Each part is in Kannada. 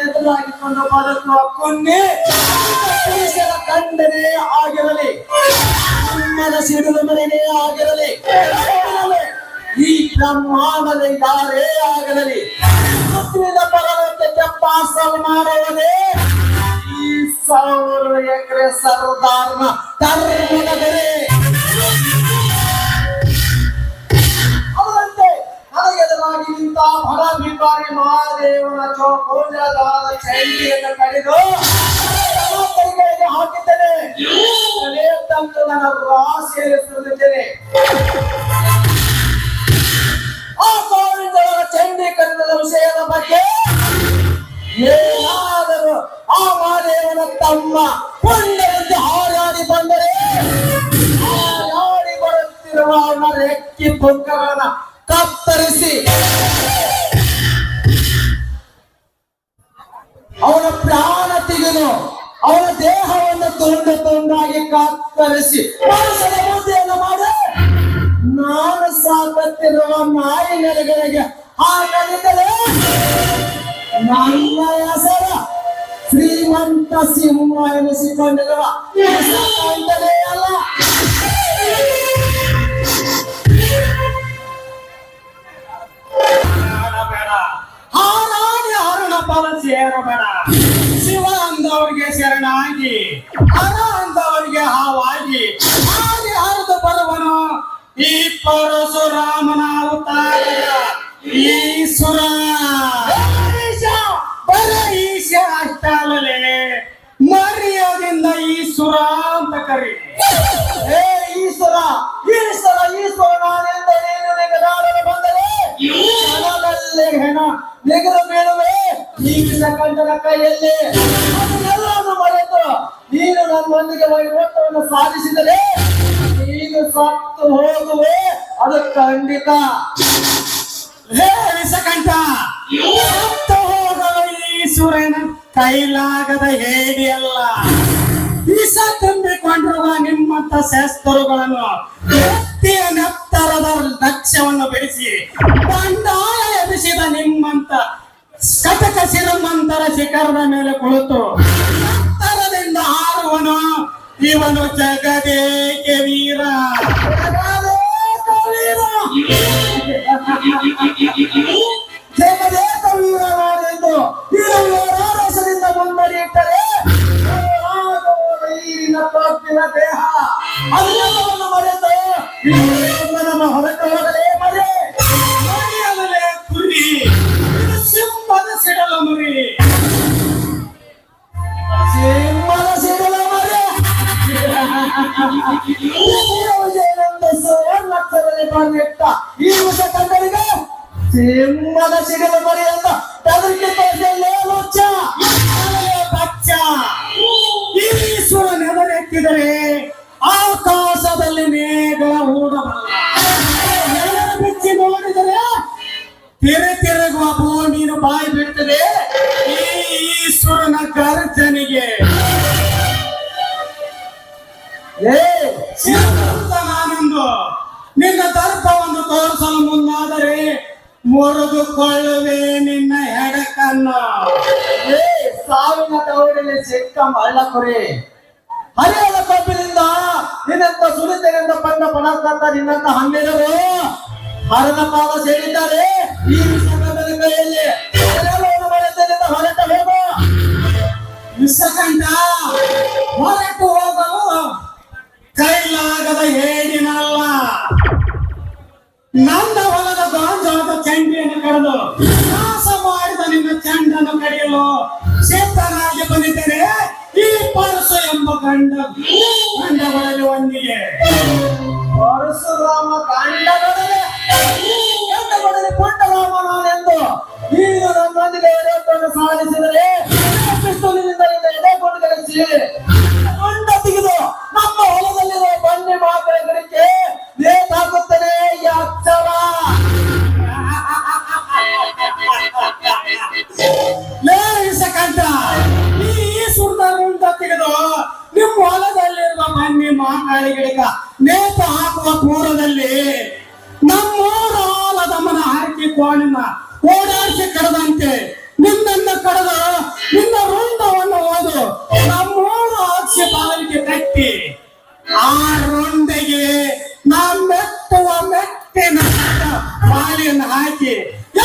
ಎದುರಾಗಿಕೊಂಡು ಬದುಕುವ ಪುಣ್ಯ ಕಂಡನೇ ಆಗಿರಲಿ, ನಿಮ್ಮನ ಸಿಡಿಲು ಮನೆಯೇ ಆಗಿರಲಿ, ಈ ಬ್ರಹ್ಮಾಂಡದ ಯಾರೇ ಆಗಲಿ, ಪರಲೋಕಕ್ಕೆ ತಪಾಸಣೆ ಮಾಡುವುದೇ ಈ 1000 ಎಕರೆ ಸರ್ದಾರ್ನ ಧರ್ಮದ ಬೆಲೆ. ನನಗೆದುರಾಗಿ ನಿಂತ ಬಡ ಭಿಕಾರಿ ಮಹಾದೇವನ ಚೌಕೋಜಾದ ಚೈಲಿಯನ್ನು ಕಡಿದು ಕೈಗಳಿಗೆ ಹಾಕಿದ್ದೇನೆ. ತಂದು ನನ್ನ ರಾಶಿಯಲ್ಲಿ ಸುರಿದಿದ್ದೇನೆ. ಆ ಗೋವಿಂದರ ಚಂಡಿ ಕಡಿದ ವಿಷಯದ ಬಗ್ಗೆ ಏನಾದರೂ ಆ ಮಹಾದೇವನ ತಮ್ಮ ಪುಣ್ಯದಂತೆ ಹಾರಾಡಿ ಬಂದರೆ ಹಾರಾಡಿ ಬರುತ್ತಿರುವ ಅವನ ರೆಕ್ಕಿ ಪುಕ್ಕಗಳನ್ನ ಕತ್ತರಿಸಿ ಅವನ ಪ್ರಾಣ ತೆಗೆದು ಅವನ ದೇಹವನ್ನು ತುಂಡು ತುಂಡಾಗಿ ಕತ್ತರಿಸಿ ಮನುಷ್ಯನ ಬುದ್ಧಿಯನ್ನು ಮಾಡಿ ನಾನು ಸಾಕುತ್ತಿರುವ ನಾಯಿ ನೆಲೆಗಳಿಗೆ ಹಾಕಲಿದ್ದರೆ ನನ್ನ ಹೆಸರ ಶ್ರೀಮಂತ ಸಿಂಹ ಎನಿಸಿಕೊಂಡಿರುವ ಅಂತಲೇ ಅಲ್ಲ. ಹಾರಾಡಿ ಹರಣ ಫಲ ಸೇರಬೇಡ. ಶಿವ ಅಂದವರಿಗೆ ಶರಣಾಗಿ, ಹರ ಅಂದವರಿಗೆ ಹಾವಾಗಿ ಹಾಗೆ ಹರಿದು ಬರುವನು ಈ ಪರಶುರಾಮನ ಅವತಾರದ ಈಶ್ವರ. ಬರ ಈಶ ಅಷ್ಟೇ ಮರ್ಯಾದಿಂದ ಈಶ್ವರ ಅಂತ ಕರಿ. ಏ ಈಶ್ವರ ಈಶ್ವರ ಈಶ್ವರ ನಾನೆಂದು ನೀನು ನೆಗೆದಾಡಲು ಬಂದರೆ ಕ್ಷಣದಲ್ಲೇ ಹೆಣ ನೆಗೆದು ಬೀಳುವೆ ಈ ಕಂಡನ ಕೈಯಲ್ಲಿ. ಅದನ್ನೆಲ್ಲವನ್ನು ಮರೆತು ನೀನು ನನ್ನೊಂದಿಗೆ ವೈಭವವನ್ನು ಸಾಧಿಸಿದರೆ ನೀನು ಸತ್ತು ಹೋಗುವೆ, ಅದು ಖಂಡಿತ. ಹೇ ವಿಷಕಂಠ, ಸತ್ತು ಹೋಗಲು ಈಶ್ವರನ ಕೈಲಾಗದ ಹೇಡಿಯಲ್ಲ. ವಿಷ ತುಂಬಿಕೊಂಡಿರುವ ನಿಮ್ಮಂತ ಶಾಸ್ತ್ರಗಳನ್ನು ವ್ಯಕ್ತಿಯ ನೆತ್ತರದ ಲಕ್ಷ್ಯವನ್ನು ಬೆಳೆಸಿ ಬಂಡಾಯ ಎಬ್ಬಿಸಿದ ನಿಮ್ಮಂತ ಕಟಕ ಶ್ರೀಮಂತರ ಶಿಖರದ ಮೇಲೆ ಕುಳಿತು ಎತ್ತರದಿಂದ ಹಾರುವನು ಇವನು ಜಗದೇಕ ವೀರ. ಜಗದೇಕ ವೀರನಾದೆಂದು ರಸದಿಂದ ಮುನ್ನಡೆಯುತ್ತಾರೆ. ತಪ್ಪಿನ ದೇಹ ಅದೆಲ್ಲವನ್ನು ಮರೆತು ನಮ್ಮ ಹೊರಗೆ ಹೋಗಲೇ ಮರೆ ಮರೆಯಲೇ ಕುರಿ ಸಿಂಹದ ಸಿಡಲು ಮುರಿ, ಸಿಂಹದ ಸಿಡಲು ಮರೆ ಸುವರ್ಣಕ್ಷರದಲ್ಲಿ ಬರೆದಿಟ್ಟ ಈ ವಿಷ ಕಂಡರಿಗೆ ಸಿಂಹದ ಸಿಡಲು ಮರಿ ಅಂತ ತದಕ್ಕೆ ತೋರಿಸಲೇ ಲುಚ್ಚ ಬಚ್ಚ. ಈಶ್ವರ ನೆದರೆತ್ತಿದರೆ ಆಕಾಶದಲ್ಲಿ ಮೇಘ ಹೂಡಬಲ್ಲ, ಬಿಚ್ಚಿ ನೋಡಿದರೆ ತಿರುಗುವ ಭೂಮಿಯನ್ನು ಬಾಯಿ ಬಿಡ್ತದೆ ಈ ಈಶ್ವರನ ಗರ್ಜನೆಗೆ. ನಾನೊಂದು ನಿನ್ನ ದರ್ಪವನ್ನು ತೋರಿಸಲು ಮುಂದಾದರೆ ಮುರಿದುಕೊಳ್ಳುವೆ ನಿನ್ನ ಹೆಡಕನ್ನು. ಸಾವಿನ ತವಡಿಯಲ್ಲಿ ಸಿಕ್ಕ ಮಳ್ಳ ಕುರಿ ಹರಿಯದ ಕಬ್ಬಿನಿಂದ ನಿನ್ನಂತ ಸುಲಿತರಿಂದ ಬಂದ ಪಣಕಂತ ನಿನ್ನಂತ ಹನ್ನೆರಡು ಹರನ ಪಾದ ಸೇರಿದ್ದಾರೆ ಈ ವಿಷಕಂಠನ ಕೈಯಲ್ಲಿ. ಹೊರಟ ಹೋಗು ವಿಷಕಂಠ, ಹೊರಟು ಹೋಗಲು ಕೈಲಾಗದ ಹೇಡಿನಲ್ಲ. ನನ್ನ ಹೊಲದ ಗಾಂಜಾದ ಚಂಡಿಯನ್ನು ಕರೆದು ನಾಶ ಮಾಡಿದ ನಿನ್ನ ಚಂಡನ್ನು ಕಡಿಯಲು ಸಿದ್ಧನಾಗಿ ಬಂದಿದ್ದೇನೆ ಈ ಪರಶು ಎಂಬ ಗಂಡಗಳಲ್ಲಿ ಒಂದಿಗೆ. ಪರಶುರಾಮ ಗಂಡಗಳಲ್ಲಿ ಪುಟ್ಟರಾಮ ನಾನೆಂದು ನೀನು ನನ್ನೊಂದಿಗೆ ಶ್ರೇಷ್ಠತ್ವವನ್ನು ಸಾಧಿಸಿದರೆ ಪಿಸ್ತೂಲಿನಿಂದ ಎದೆ ಕೊಡುಗರಿಸಿ ಕೊಂಡ ತೆಗೆದು ನಮ್ಮ ಹೊಲದಲ್ಲಿರುವ ಬನ್ನಿ ಮಾತ್ರ ಗಿಡಕ್ಕೆ ನೇತಾಕುತ್ತದೆ ಈ ಅಕ್ಷರ. ಕಂಠ ಈ ಸುಂದರ ತೆಗೆದು ನಿಮ್ಮ ಹೊಲದಲ್ಲಿರುವ ಬನ್ನಿ ಮಹಾಕಾಳಿ ಗಿಡಕ ನೇತ ಹಾಕುವ ಪೂರ್ವದಲ್ಲಿ ನಮ್ಮೂರ ಹೊಲದಮ್ಮನ ಹರಕೆ ಕೋಣಿನ ಓಡಾಡಿಸಿ ಕಡದಂತೆ ನಿನ್ನನ್ನು ಕಡದು ನಿನ್ನ ರುಂಡವನ್ನು ಓದು ನಮ್ಮೂರ ಅಕ್ಷಿ ಬಾಲಿಗೆ ಕಟ್ಟಿ ಆ ರುಂಡೆಗೆ ನಾ ಮೆಟ್ಟುವ ಮೆಟ್ಟಿನ ಬಾಲಿಯನ್ನು ಹಾಕಿ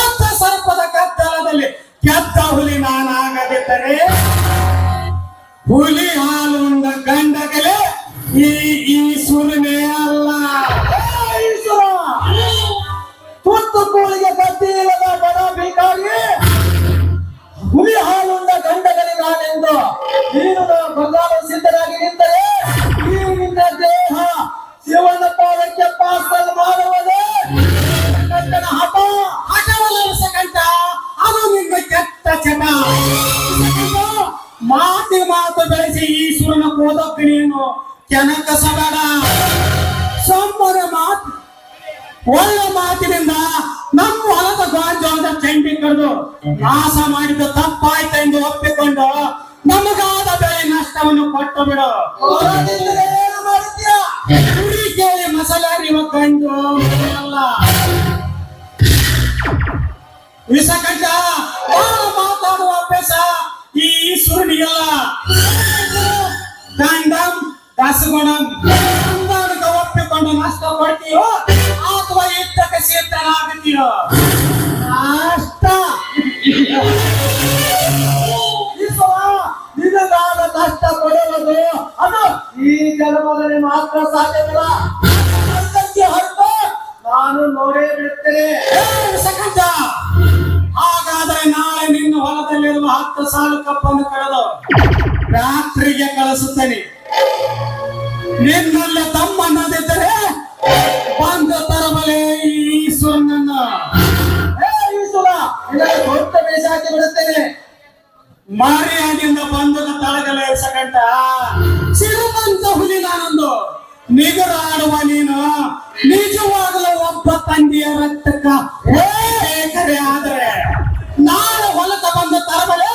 ಎತ್ತ ಸರ್ಪದ ಕತ್ತಲದಲ್ಲಿ ಕೆತ್ತ ಹುಲಿ ನಾನಾಗದಿದ್ದರೆ ಹುಲಿ ಹಾಲು ಉಂಡ ಗಂಡಗಲೇ ಈ ಸುರನೇ ಅಲ್ಲ. ತುತ್ತು ಕೂಳಿಗೆ ಕತ್ತಿ ಇಲ್ಲದ ಬಡ ಬೇಕಾಗಿ ಹುಲಿ ಹಾಲುಂಡ ಗಂಡಗಲಿ ನಾನೆಂದು ನೀನು ಬದಲಾವಣೆ ಸಿದ್ಧರಾಗಿ ನಿಂತರೆ ಈ ನಿನ್ನ ದೇಹ ಶಿವನ ಪಾದಕ್ಕೆ ಪಾಸ್ಕಲ್ ಮಾಡುವುದೇ ಕಟ್ಟನ ಹಠವಲ್ಲ ಕಂಠ ಅದು ನಿನ್ನ ಕೆಟ್ಟ ಚಟ. ಮಾತು ಬೆಳೆಸಿ ಈ ಸುರನ ಕೋದಕ್ಕೆ ನೀನು ಕೆನಕಸಬೇಡ. ಸೊಮ್ಮನ ಮಾತು ಒಳ್ಳೆ ಮಾತಿನಿಂದ ನಮ್ಮ ಹೊಲದ ಗಾಂಜೋಳದ ಚಂಡಿ ಕರೆದು ನಾಶ ಮಾಡಿದ ತಪ್ಪಾಯ್ತು ಎಂದು ಒಪ್ಪಿಕೊಂಡು ನಮಗಾದ ಬೆಳೆ ನಷ್ಟವನ್ನು ಕೊಟ್ಟು ಬಿಡು. ಕೇಳಿ ಮಸಾಲಾರಿವ ಕಂಡು ಅಲ್ಲ ವಿಷಕಂಠ ಮಾತಾಡುವ ಅಭ್ಯಾಸ ಈ ಸುರುಣಿಯಲ್ಲ. ದಂಡಂ ದಸಗುಣಂ ಒಪ್ಪಿಕೊಂಡು ನಷ್ಟ ಕೊಡ್ತೀಯೋ ಅಥವಾ ಯುದ್ಧಕ್ಕೆ ಸಿದ್ಧನಾಗುತ್ತೀಯೋ ಅಷ್ಟ ನಿನಗಾದ ನಷ್ಟ ಕೊಡುವುದು ಅದು ಈ ಜನ್ಮದಲ್ಲಿ ಮಾತ್ರ ಸಾಧ್ಯವಿಲ್ಲ. ಹೊರತು ನಾನು ನೋಡೇ ಬಿಡುತ್ತೇನೆ. ವಿಷಕಂಠ ಹಾಗಾದರೆ ನಾಳೆ ನಿನ್ನ ಹೊಲದಲ್ಲಿರುವ 10 ಸಾಲು ಕಪ್ಪನ್ನು ಕಳೆದು ರಾತ್ರಿಗೆ ಕಳಿಸುತ್ತೇನೆ. ನಿನ್ನಲ್ಲಿ ತಮ್ಮನ್ನದಿದ್ದರೆ ಬಂದು ತರಬಲೆ ಈ ಸುರನನ್ನ. ಈಶ್ವರ ನಿನಗೆ ದೊಡ್ಡ ಬೇಸಾಗಿ ಬಿಡುತ್ತೇನೆ. ಮಾರಿಯಾಗಿಂದ ಬಂಧದ ತಳಗಲೆ ವಿಷಕಂಠ ಸಿರುಮಂತ ಹುಲಿ ನಾನೊಂದು ನಿಗರಾಡುವ ನೀನು ನಿಜವಾಗಲೂ ಒಬ್ಬ ತಂದೆಯ ರಕ್ತಕ್ಕ ಕರೆ ಆದರೆ ನಾಳೆ ಹೊಲಕ ಬಂದು ತರಬಲೆ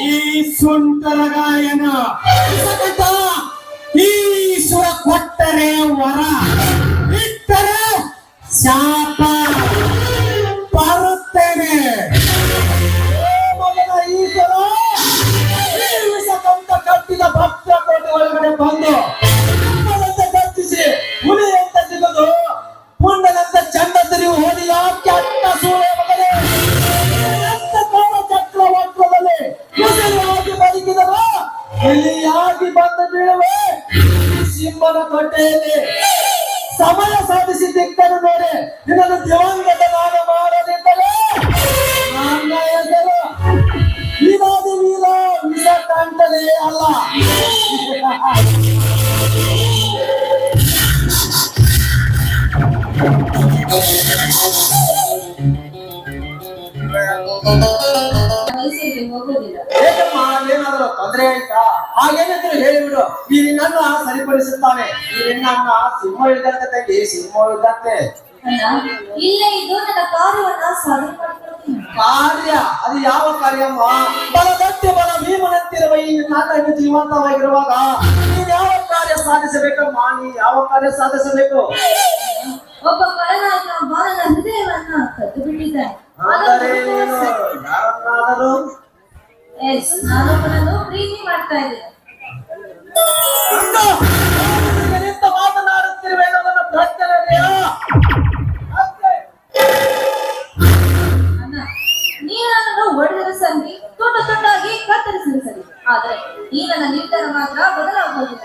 ಈ ಸುಂಟರ ಗಾಯನ. ವಿಷಕಂಠ ಈಶ್ವರ ಕೊಟ್ಟರೆ ವರ ಇಟ್ಟರೆ ಶಾಪ ಬರುತ್ತೇನೆ. ಈಶ್ವರ ಈ ವಿಷಕಂಠ ಕಟ್ಟಿದ ಭಕ್ತ ಕೋಟೆ ಒಳಗಡೆ ಬಂದು ಗರ್ಜಿಸಿ ಹುಲಿಯಂತ ಸಿಗದು ಪುಂಡನಂತ ಚಂಡ ತಿರುವು ಹೋದಿಯ ಕೆಟ್ಟ ಸೂಳೆ ಮಗನೇ ಚಕ್ರವರ್ಗದಲ್ಲಿ ಕುಸಿಯಾಗಿ ಬದುಕಿದರು ಹುಲಿಯಾಗಿ ಬಂದು ಬೀಳುವೆ ಸಿಂಹನ ಕೊಟ್ಟೆಯಲ್ಲಿ. ಸಮಯ ಸಾಧಿಸಿ ದಿಕ್ಕನ್ನು ನೋಡಿ ನಿನ್ನನ್ನು ದಿವಂಗತ ನಾನು ಮಾಡದಿದ್ದರೆ ನನ್ನ ಹೆಸರು ವಿವಾದಿ ವೀರ ವಿಷಕಂಠನೇ ಅಲ್ಲ. ಏಕಮ್ಮ ಏನಾದರೂ ತೊಂದರೆ ಆಯ್ತಾ? ಹಾಗೇನಿದ್ರು ಹೇಳಿಬಿಡು, ಈ ನಿನ್ನನ್ನ ಸರಿಪಡಿಸುತ್ತಾನೆ. ಈ ನಿನ್ನ ಸಿಂಹ ಇದ್ದಂತೆ ತಂಗಿ ಸಿಂಹ ಇದ್ದಂತೆ. ಇಲ್ಲೇ ಇದು ನನ್ನ ಕಾರ್ಯವನ್ನ ಸಾಧನೆ ಮಾಡಿಕೊಳ್ತೀನಿ. ಕಾರ್ಯ ಅದು ಯಾವ ಕಾರ್ಯಮ್ಮ? ಬಲಗತ್ಯ ಬಲ ಭೀಮನಂತಿರುವ ಈ ನನ್ನ ಜೀವಂತವಾಗಿರುವಾಗ ನೀನ್ ಯಾವ ಕಾರ್ಯ ಸಾಧಿಸಬೇಕಮ್ಮ? ನೀ ಯಾವ ಕಾರ್ಯ ಸಾಧಿಸಬೇಕು? ಒಬ್ಬ ಕಳನಾಯಕ ಬಾಲನ ಹೃದಯವನ್ನ ಕದ್ದು ಬಿಟ್ಟಿದ್ದಾನೆ. ಅಂದರೆ ನೀನು ಯಾರನ್ನಾದರೂ ನಾನೊಬ್ಬನನ್ನು ಪ್ರೀತಿ ಮಾಡ್ತಾ ಇದ್ದೇನೆ. ನಿಂತ ಮಾತನಾಡುತ್ತಿರುವೆ ಅನ್ನೋದನ್ನು ಪ್ರಶ್ನೆ ಅಣ್ಣ, ನೀನು ನನ್ನನ್ನು ಹೊಡೆದರೂ ಸರಿ, ತುಂಡು ತುಂಡಾಗಿ ಕತ್ತರಿಸಿದ್ರು ಸರಿ, ಆದ್ರೆ ಈ ನನ್ನ ನಿರ್ಧಾರ ಮಾತ್ರ ಬದಲಾಗುವುದಿಲ್ಲ.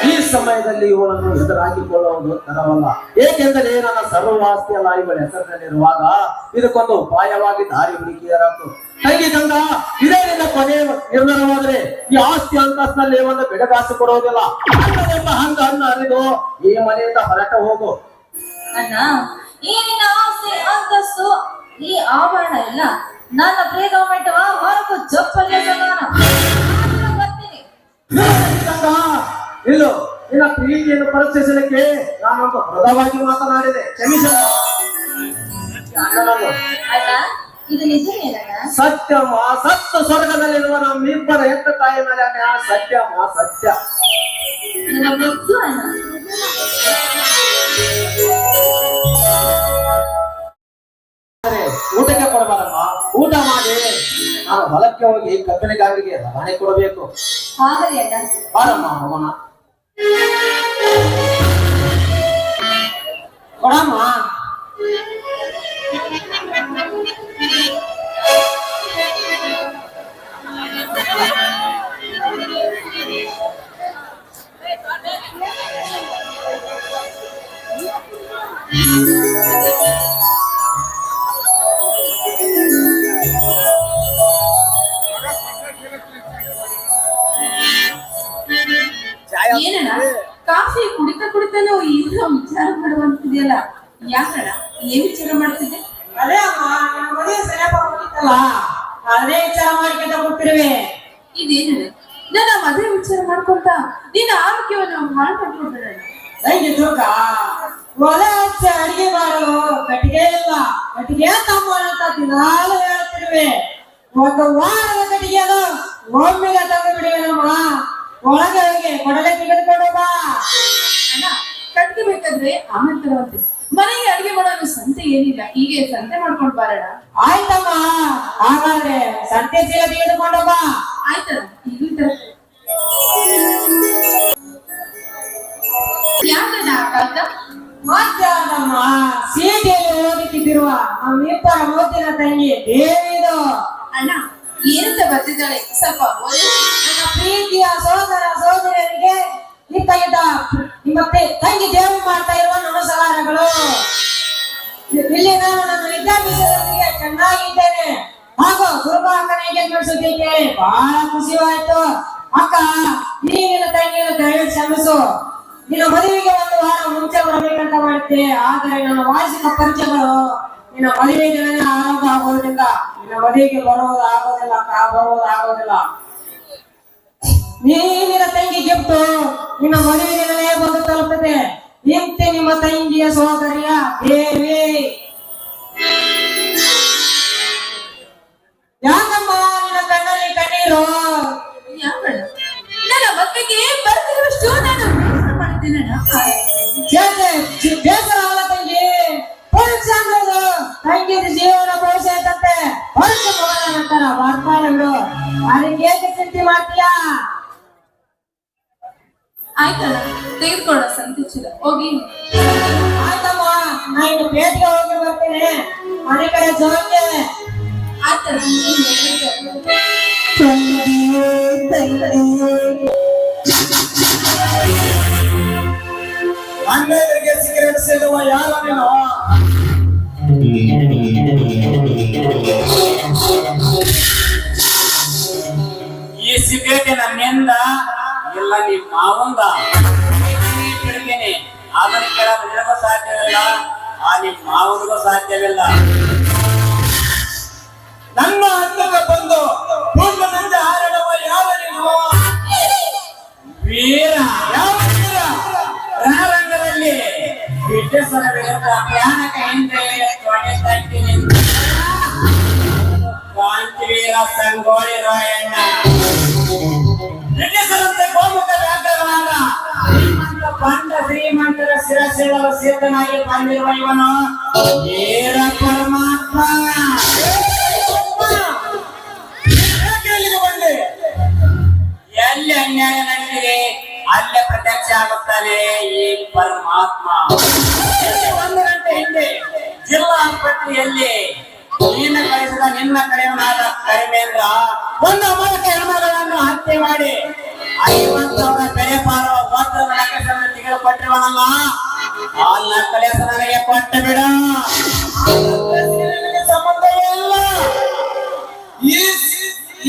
ಈ ಸಮಯದಲ್ಲಿ ಇವಳನ್ನು ಎದುರಾಗಿಕೊಳ್ಳುವುದು ತರವಲ್ಲ. ಏಕೆಂದರೆ ನನ್ನ ಸರ್ವಾಸ್ತಿಯಲ್ಲ ಇವಳ ಹೆಸರಿನಲ್ಲಿರುವಾಗ ಇದಕ್ಕೊಂದು ಉಪಾಯವಾಗಿ ದಾರಿ ಹುಡುಕಿಯರಾತು. ತಂಗಿ ಗಂಗಾ, ಇದೇ ನಿನ್ನ ಕೊನೆಯ ನಿರ್ಧಾರವಾದರೆ ಈ ಆಸ್ತಿ ಅಂತಸ್ತಿನಲ್ಲಿ ಒಂದು ಬೆಡಗಾಸು ಕೊಡುವುದಿಲ್ಲ. ಅನ್ನವೆಂಬ ಹಂಗ ಅನ್ನ ಅರಿದು ಈ ಮನೆಯಿಂದ ಹೊರಟ ಹೋಗು. ಅಣ್ಣ, ಈ ನಿನ್ನ ಆಸ್ತಿ ಅಂತಸ್ತು ಈ ಆಭರಣ ಎಲ್ಲ ನನ್ನ ಪ್ರಿಯ ಮೆಟ್ಟವ ಹೊರಕು ಜಪ್ಪಲಿಗೆ ಸಮಾನ ನಾನು ಬರ್ತೀನಿ. ಗಂಗಾ, ಇಲ್ಲೋ ನಿನ್ನ ಪ್ರೀತಿಯನ್ನು ಪರೀಕ್ಷಿಸಲಿಕ್ಕೆ ನಾನೊಂದು ಮೃದವಾಗಿ ಮಾತನಾಡಿದೆ, ಕ್ಷಮಿಸಲ್ಲ. ಅಣ್ಣನನ್ನು ಅಣ್ಣ ಇದು ನಿಜವೇನಣ್ಣ? ಸತ್ಯಮ್ಮ, ಸತ್ಯ ಸ್ವರ್ಗದಲ್ಲಿರುವ ನಮ್ಮಿಬ್ಬರ ಹೆತ್ತ ತಾಯಿ ಮೇಲೆ ಅಣ್ಣ, ಸತ್ಯಮ್ಮ ಸತ್ಯ. ನನ್ನ ಮುದ್ದು ಅಣ್ಣ. ಸರಿ, ಊಟಕ್ಕೆ ಕೊಡಬಾರಮ್ಮ, ಊಟ ಮಾಡಿ ನಾನು ಹೊಲಕ್ಕೆ ಹೋಗಿ ಕಬ್ಬಿನ ಗಾಡಿಗೆ ರವಾನೆ ಕೊಡಬೇಕು. ಆಗಲಿ ಅಣ್ಣ. ಬಾರಮ್ಮ ಹೋಗೋಣ. ಕೊಡಮ್ಮ. ಏನಣ್ಣ ಕಾಫಿ ಕುಡಿತಾನೆ ಏನೋ ವಿಚಾರ ಮಾಡುವಂತಿದೆಯಲ್ಲ, ಯಾಕಣ್ಣ ಏನ್ ವಿಚಾರ ಮಾಡ್ತಿದ್ದೆ? ಅದೇ ಅಮ್ಮ, ನನ್ನ ಮದುವೆ ಸರಿಯಾಗಿ ಹೋಗಿತ್ತಲ್ಲ, ಅದೇ ವಿಚಾರ ಮಾಡ್ಕೊಂತ ಕೂತಿರುವೆ. ಇದೇನು ನನ್ನ ಮದುವೆ ವಿಚಾರ ಮಾಡ್ಕೊಂತ ನಿನ್ನ ಆರೋಗ್ಯವನ್ನು ಹಾಳು ಮಾಡ್ಕೊಳ್ಬೇಡ. ನಂಗೆ ತೂಕ ಒಲೆ ಹಚ್ಚಿ ಅಡಿಗೆ ಮಾಡಲು ಕಟ್ಟಿಗೆ ಇಲ್ಲ, ಕಟ್ಟಿಗೆ ತಮ್ಮ ಅಂತ ದಿನಾಲು ಹೇಳ್ತಿರುವೆ. ಒಂದು ವಾರದ ಕಟ್ಟಿಗೆನು ಒಮ್ಮೆಗೆ ತಂದು ಬಿಡುವೆನಮ್ಮ. ಒಳಗೆ ಹೋಗಿ ಕೊಡಲೆ ತೆಗೆದುಕೊಂಡು ಬಾ. ಅಣ್ಣ ಕಟ್ಗೆ ಬೇಕಾದ್ರೆ ಆಮೇಲೆ ತರುವಂತೆ, ಮನೆಗೆ ಅಡಿಗೆ ಮಾಡೋದು ಸಂತೆ ಏನಿಲ್ಲ, ಹೀಗೆ ಸಂತೆ ಮಾಡ್ಕೊಂಡು ಬಾರಣ. ಆಯ್ತಮ್ಮ, ಹಾಗಾದ್ರೆ ಸಂತೆ ಚೀಲ ತೆಗೆದುಕೊಂಡು ಬಾ. ಆಯ್ತಣ್ಣ ಈಗಲೂ ತರ. ಯಾಕಣ್ಣ ಕಾಯ್ತ? ಮಧ್ಯಾಹ್ನಮ್ಮ ಸೀಟೆಯಲ್ಲಿ ಓದುತ್ತಿರುವ ನಮ್ಮಿಬ್ಬರ ಮುದ್ದಿನ ತಂಗಿ ದೇವಿದು. ಅಣ್ಣ ಏನಂತ ಬರ್ತಿದ್ದಾಳೆ, ಸ್ವಲ್ಪ ಓದಿ. ನನ್ನ ಪ್ರೀತಿಯ ಸೋದರ ಸೋದರಿಯರಿಗೆ ನಿಮ್ಮ ತಂಗಿ ದೇವಿ ಮಾಡ್ತಾ ಇರುವ ನಮಸ್ಕಾರಗಳು. ಇಲ್ಲಿ ನಾನು ನನ್ನ ವಿದ್ಯಾಭ್ಯಾಸದೊಂದಿಗೆ ಚೆನ್ನಾಗಿದ್ದೇನೆ ಹಾಗೂ ಗುರುಬಾಕನಿಗೆ ನಡೆಸುತ್ತಿದ್ದೆ. ಬಹಳ ಖುಷಿಯಾಯ್ತು ಅಕ್ಕ. ನೀನಿನ ತಂಗಿಯನ್ನು ದಯವಿಟ್ಟು ಕ್ಷಮಿಸು. ನಿನ್ನ ಮದುವೆಗೆ ಒಂದು ವಾರ ಮುಂಚೆ ಬರಬೇಕಂತ ಮಾಡಿದ್ದೆ, ಆದರೆ ನನ್ನ ವಾರ್ಷಿಕ ಪರೀಕ್ಷೆಗಳು ನಿನ್ನ ಮದುವೆ ದಿನನೇ ಆರಂಭ ಆಗೋದ್ರಿಂದ ನಿನ್ನ ಮದುವೆಗೆ ಬರುವುದಾಗೋದಿಲ್ಲ ಅಕ್ಕ, ಬರುವುದಾಗೋದಿಲ್ಲ. ನೀನಿನ ತಂಗಿ ಗಿಫ್ಟು ನಿನ್ನ ಮದುವೆ ದಿನವೇ ಬಂದು ತಲುಪುತ್ತದೆ. ಇಂತೆ ನಿಮ್ಮ ತಂಗಿಯ ಸೋದರಿಯ ದೇವಿ. ಯಾಕಮ್ಮ ನಿನ್ನ ಕಣ್ಣಲ್ಲಿ ಕಣ್ಣೀರು? ಯಾಕಣ್ಣ ನನ್ನ ಮಕ್ಕಳಿಗೆ ಬರ್ತಿರುವಷ್ಟು ನಾನು ಬೇಸರ ಮಾಡ್ತೇನಣ್ಣ. ಬೇಸರ ಅಲ್ಲ ತಂಗಿ, ಪರೀಕ್ಷೆ ಅನ್ನೋದು ತಂಗಿದ ಜೀವನ ಭವಿಷ್ಯತ್ತಂತೆ. ಪರೀಕ್ಷೆ ಮುಗಿದ ನಂತರ ಬರ್ತಾರೆ ಬಿಡು, ಅದಕ್ಕೆ ಏಕೆ ಚಿಂತೆ ಮಾಡ್ತೀಯಾ? ಆಯ್ತಣ್ಣ ತೆಗೆದುಕೊಡ ಸಂತೆ ಚೀಲ ಹೋಗಿ. ಆಯ್ತಮ್ಮ, ನಾ ಇನ್ನು ಪೇಟೆಗೆ ಹೋಗಿ ಬರ್ತೇನೆ, ಮನೆ ಕಡೆ ಜೋಕೆ. ಆಯ್ತಣ್ಣ ಅಣ್ಣರಿಗೆ ಸಿಗರೇಟ್ ಸೇದುವ ಯಾರು ನೀನು? ಈ ಸಿಗರೇಟಿನ ನಿಂದ ಇಲ್ಲ ನಿಮ್ಮ ಮಾವಂದ ಬಿಡ್ತೀನಿ. ಅದನ್ನ ಕೇಳೋದು ನಿನಗೂ ಸಾಧ್ಯವಿಲ್ಲ, ಆ ನಿಮ್ಮ ಮಾವನಿಗೂ ಸಾಧ್ಯವಿಲ್ಲ. ನನ್ನ ಹತ್ತಿರ ಬಂದು ಪೂರ್ಣದಿಂದ ಹಾರಾಡುವ ಯಾವ ನೀನು? ವೀರ ಯಾವ ವೀರ? ರಣರಂಗದಲ್ಲಿ ಬ್ರಿಟಿಷರ ವಿರುದ್ಧ ಭಯಾನಕ ಹಿಂದೆ ತೊಡೆ ನಿಂತ ಕ್ರಾಂತಿವೀರ ಸಂಗೊಳ್ಳಿ ರಾಯಣ್ಣ. ಬ್ರಿಟಿಷರಂತೆ ಗೋಮುಖ ವ್ಯಾಘ್ರಗಳಾದ ಶ್ರೀಮಂತರ ಶಿರಸೇವಲು ಸಿದ್ಧನಾಗಿ ಬಂದಿರುವ ಇವನು ವೀರ ಪರಮಾತ್ಮ. ಎಲ್ಲಿ ಅನ್ಯಾಯ ನಡೆದಿದೆ ಅಲ್ಲೇ ಪ್ರತ್ಯಕ್ಷ ಆಗುತ್ತಾನೆ ಈ ಪರಮಾತ್ಮ. ಒಂದು ಗಂಟೆ ಹಿಂದೆ ಜಿಲ್ಲಾ ಆಸ್ಪತ್ರೆಯಲ್ಲಿ ನೀನು ಕಳಿಸಿದ ನಿನ್ನ ಕಡೆಯವನಾದ ಕರಿಮೇಂದ್ರ ಒಂದು ಅಮಾಯಕ ಹೆಣ್ಮಗಳನ್ನು ಹತ್ಯೆ ಮಾಡಿ 50,000 ಬೆಲೆ ಬಾಳುವ ವಜ್ರದ ನಕಲನ್ನು ತೆಗೆದುಕೊಟ್ಟಿರುವನಲ್ಲ, ಆ ನಕಲೇಸ ನನಗೆ ಕೊಟ್ಟು ಬಿಡು. ಸಂಬಂಧವೇ ಇಲ್ಲ.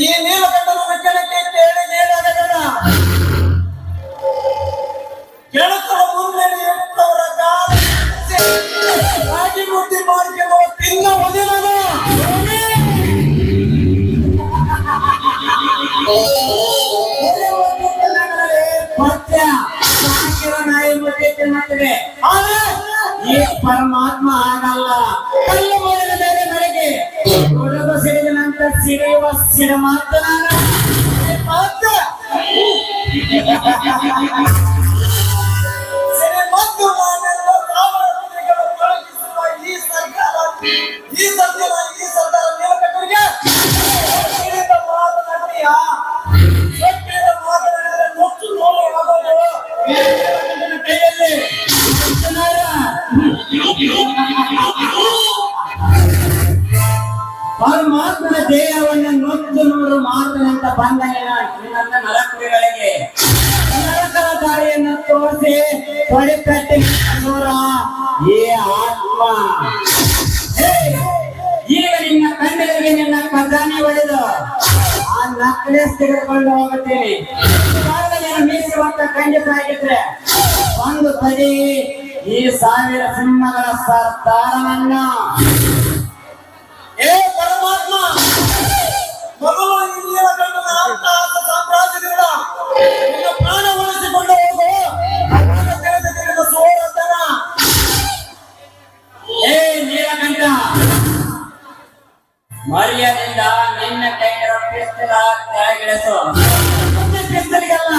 ಈ ನೀಲಕಂಠನ ಕೆಳಕ್ಕೆ ಕೇಳಿ ನೀಡಾಗಬೇಡ. ಕೆಳಕರ ಮುಂದೆ ಇರುತ್ತವರ ರಾಗಿ ಮುದ್ದೆ ಮಾಡಿಕೊಂಡು ತಿನ್ನ ಒದಿಲನು. ಆದ್ರೆ ಈ ಪರಮಾತ್ಮ ಆಗಲ್ಲ. ಕಲ್ಲು ಮಾಡಿದ ಮೇಲೆ ಬೆಳಗ್ಗೆ ಹುಡುಗ ಸಿಡಿದ ನಂತರ ಸಿಡಿಯುವ ಸಿಡ ಮಾತನಾಡ ಮತ್ತು ನಾನೆಲ್ಲ ಕಾಮನಬಿಲ್ಲಿಗಳ ತೊಡಗಿಸುವ ಈ ಸರ್ಕಾರ ನೀಲಕಂಠನಿಗೆ ಸೊಕ್ಕಿನಿಂದ ಮಾತನಾಡಿಯ ಸೊಕ್ಕಿನಿಂದ ಮಾತನಾಡಿದರೆ ನುಚ್ಚು ನೋವು ಆಗೋದು ನೀಲಕಂಠನ ಕೈಯಲ್ಲಿ. ಪರಮಾತ್ಮನ ದೇಹವನ್ನು ನುಚ್ಚು ನೂರು ಮಾತನಂತ ಬಂದ ನನ್ನ ನರಕುಡಿಗಳಿಗೆ ನರಕದ ದಾರಿಯನ್ನು ತೋರಿಸಿ ಹೊಡೆಪೆಟ್ಟಿ ನೂರ ಈ ಆತ್ಮ. ಹೇ, ಈಗ ನಿನ್ನ ಕಣ್ಣೆದುರಿಗೆ ನಿನ್ನ ಖಜಾನೆ ಹೊಡೆದು ಆ ನಕ್ಲೆಸ್ ತೆಗೆದುಕೊಂಡು ಹೋಗುತ್ತೀನಿ. ಮೀಸಿ ಹೊತ್ತ ಖಂಡಿತ ಆಗಿದ್ರೆ ಒಂದು ಕಡಿ ಈ 1000 ಸಿಂಹಗಳ ಸರ್ದಾರನನ್ನ. ಏ ಪರಮಾತ್ಮ, ಮೊದಲು ಈ ನೀಲಕಂಠನ ಅಟ್ಟ ಸಾಮ್ರಾಜ್ಯದಿಂದ ನಿನ್ನ ಪ್ರಾಣ ಉಳಿಸಿಕೊಂಡು ಹೋಗು. ತಿಳಿದ ಸೋರತನ. ಏ ನೀಲಕಂಠ, ಮರ್ಯಾದಿಂದ ನಿನ್ನ ಕೈಗಿರೋ ಪಿಸ್ತಲ ಕೆಳಗಿಳಿಸು. ಪಿಸ್ತಲಿಗಲ್ಲ,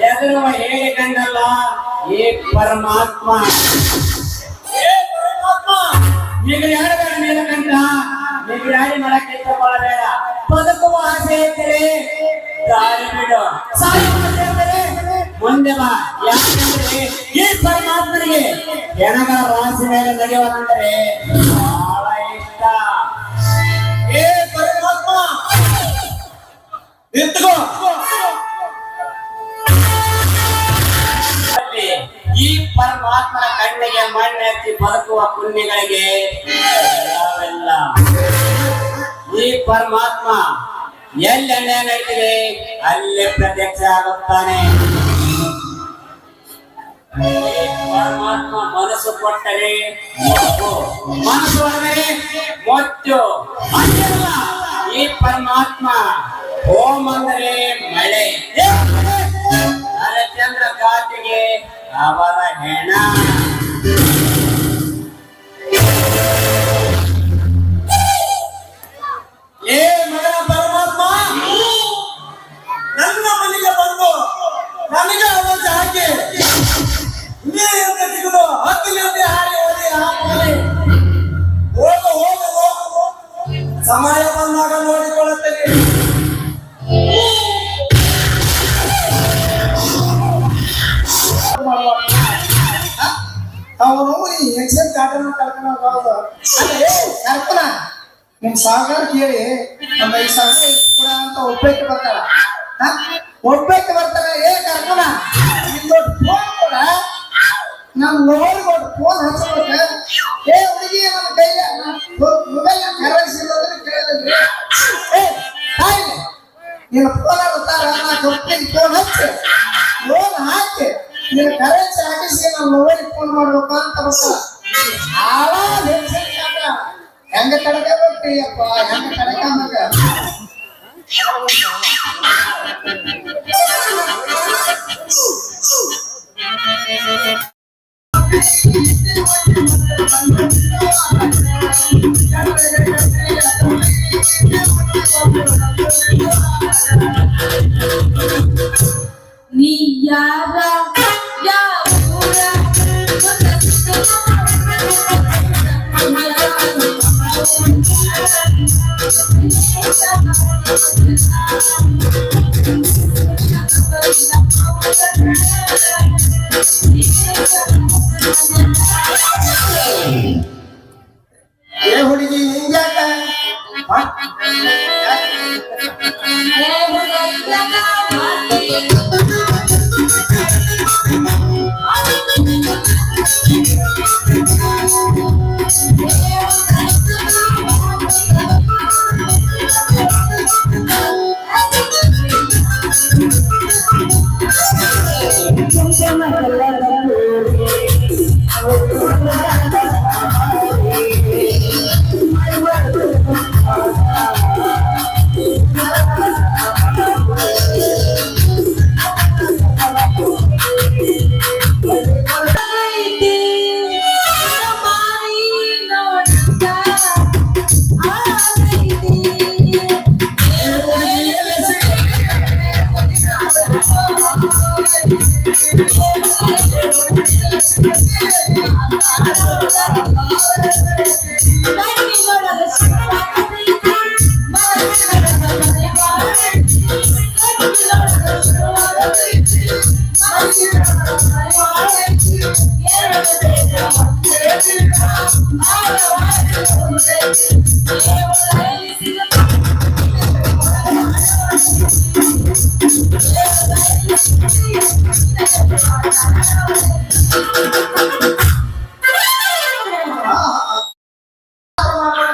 ಎದುರುವ ಹೇಗೆ ಕಂಡಲ್ಲ ಈ ಪರಮಾತ್ಮ. ಏ ಪರಮಾತ್ಮ, ಈಗ ಯಾರಬೇಡ ನೀಲಕಂಠ, ಈಗ ಯಾರಿ ಮಾಡಕ್ಕೆ ಇಷ್ಟಪಡಬೇಡ. ಬದುಕುವ ಆಸೆ ಇದ್ದರೆ ದಾರಿ ಬಿಡು, ಸಾಯುವ ಆಸೆ ಇದ್ದರೆ ಮುಂದೆ ಬಾ. ಯಾಕಂದ್ರೆ ಈ ಪರಮಾತ್ಮನಿಗೆ ಜನಗಳ ರಾಶಿ ಮೇಲೆ ನಡೆಯುವುದಂದ್ರೆ ಬಹಳ ಇಷ್ಟ. ಏ ಪರಮಾತ್ಮ, ನಿಂತ್ಕೋ. ಈ ಪರಮಾತ್ಮನ ಕಣ್ಣಿಗೆ ಮಣ್ಣೆತ್ತಿ ಬದುಕುವ ಪುಣ್ಯಗಳಿಗೆ ಯಾವೆಲ್ಲ ಈ ಪರಮಾತ್ಮ ಎಲ್ಲಿ ಅನ್ಯಾಯ ನಡೀತಿದೆ ಅಲ್ಲಿ ಪ್ರತ್ಯಕ್ಷ ಆಗುತ್ತಾನೆ. ಈ ಪರಮಾತ್ಮ ಮನಸ್ಸು ಕೊಟ್ಟರೆ ಮೊಕ್ಕು, ಮನಸ್ಸು ಹೊರಗಡೆ ಮೊತ್ತು. ಅಷ್ಟಲ್ಲ, ಈ ಪರಮಾತ್ಮ ಓಂ ಅಂದರೆ ಮಳೆ, ಚಂದ್ರ ಘಾಟಿಗೆ ಅವರ ಹೆಣ. ಏ ಮಗನ ಪರಮಾತ್ಮ, ನನ್ನ ಮನೆಗೆ ಬಂದು ನನಗೆ ಅವತ್ತು ಹಾಕಿ ನೀರಿಂದ ಸಿಗುದು ಹತ್ತಿನಲ್ಲಿ ಹಾರಿ ಹೋಗಿ ಹಾಕಿ ಹೋಗು ಹೋಗು ಹೋಗು. ಸಮಯ ಬಂದಾಗ ನೋಡಿಕೊಳ್ಳುತ್ತೇನೆ. ಅವನು ಈ ಎಕ್ಸೆಂಟ್ ಕಾಟನ್ ಕರ್ಕೊಂಡು ಹೋಗೋದು. ಅದೇ ಕರ್ಪನ ನಿಮ್ ಸಾಗರ್ ಕೇಳಿ ನಮ್ಮ ಈ ಸಾಗರ ಕೂಡ ಅಂತ ಒಬ್ಬಕ್ಕೆ ಬರ್ತಾರ. ಒಬ್ಬಕ್ಕೆ ಬರ್ತಾರ. ಏ ಕರ್ಪನ, ನಿಮ್ದೊಟ್ಟು ಫೋನ್ ಕೂಡ ನಮ್ ನೋಡಿ ಕೊಟ್ಟು ಫೋನ್ ಹಚ್ಚಬೇಕು. ಏ ಹುಡುಗಿ, ನನ್ನ ಕೈಯ ಮೊಬೈಲ್ ಕರೆನ್ಸಿಲ್ಲದ್ರೆ ಕೇಳಿದ್ರಿ. ಏ ತಾಯಿ, ನಿನ್ನ ಫೋನ್ ಬರ್ತಾರ, ನಾ ಕಂಪ್ನಿಗೆ ಫೋನ್ ಹಚ್ಚಿ ಲೋನ್ ಹಾಕಿ ನೀನು ಕರೆನ್ಸಿ ಹಾಕಿಸಿ ನಮ್ಮ ಮೊಬೈಲ್ ಫೋನ್ ಮಾಡ್ಬೇಕು ಅಂತ ಬರ್ತಾರ. ಹೆಂಗ ಕಡಕಬೇಕ್ರಿ ಅಪ್ಪ, ಹೆಂಗ ಕಡಕ. ನೀ ಯಾರ ಯಾವ ಊರ ಏ ಹುಡುಗಿ ಹಿಂಗ್ಯಾಕ?